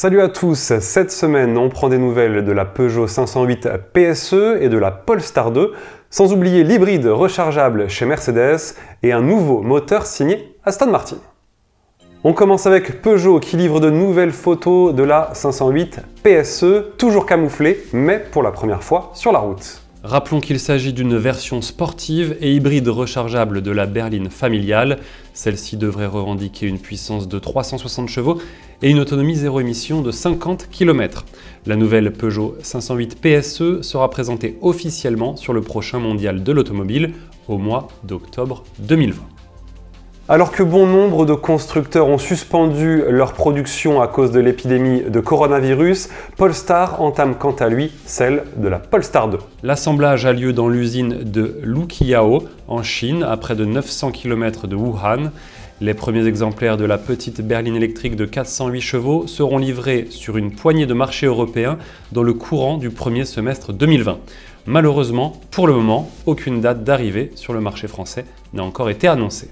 Salut à tous, cette semaine on prend des nouvelles de la Peugeot 508 PSE et de la Polestar 2, sans oublier l'hybride rechargeable chez Mercedes et un nouveau moteur signé Aston Martin. On commence avec Peugeot qui livre de nouvelles photos de la 508 PSE, toujours camouflée, mais pour la première fois sur la route. Rappelons qu'il s'agit d'une version sportive et hybride rechargeable de la berline familiale. Celle-ci devrait revendiquer une puissance de 360 chevaux et une autonomie zéro émission de 50 km. La nouvelle Peugeot 508 PSE sera présentée officiellement sur le prochain mondial de l'automobile au mois d'octobre 2020. Alors que bon nombre de constructeurs ont suspendu leur production à cause de l'épidémie de coronavirus, Polestar entame quant à lui celle de la Polestar 2. L'assemblage a lieu dans l'usine de Luqiao en Chine, à près de 900 km de Wuhan. Les premiers exemplaires de la petite berline électrique de 408 chevaux seront livrés sur une poignée de marchés européens dans le courant du premier semestre 2020. Malheureusement, pour le moment, aucune date d'arrivée sur le marché français n'a encore été annoncée.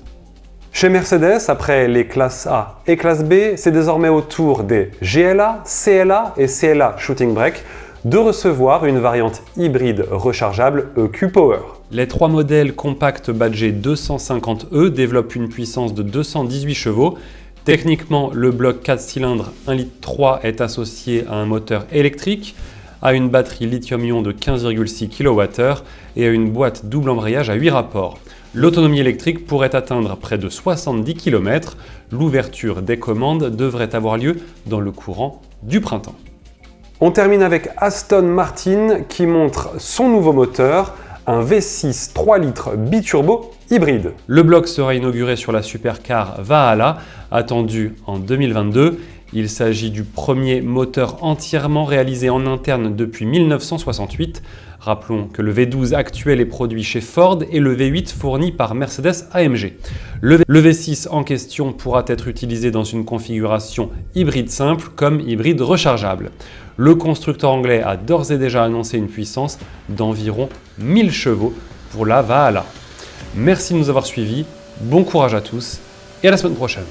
Chez Mercedes, après les classes A et classe B, c'est désormais au tour des GLA, CLA et CLA Shooting Brake de recevoir une variante hybride rechargeable EQ Power. Les trois modèles compacts badgés 250E développent une puissance de 218 chevaux. Techniquement, le bloc 4 cylindres 1,3 litre est associé à un moteur électrique, à une batterie lithium-ion de 15,6 kWh et à une boîte double embrayage à 8 rapports. L'autonomie électrique pourrait atteindre près de 70 km. L'ouverture des commandes devrait avoir lieu dans le courant du printemps. On termine avec Aston Martin qui montre son nouveau moteur, un V6 3 litres biturbo hybride. Le bloc sera inauguré sur la supercar Valhalla, attendue en 2022. Il s'agit du premier moteur entièrement réalisé en interne depuis 1968. Rappelons que le V12 actuel est produit chez Ford et le V8 fourni par Mercedes-AMG. Le V6 en question pourra être utilisé dans une configuration hybride simple comme hybride rechargeable. Le constructeur anglais a d'ores et déjà annoncé une puissance d'environ 1000 chevaux pour la Valhalla. Merci de nous avoir suivis, bon courage à tous et à la semaine prochaine.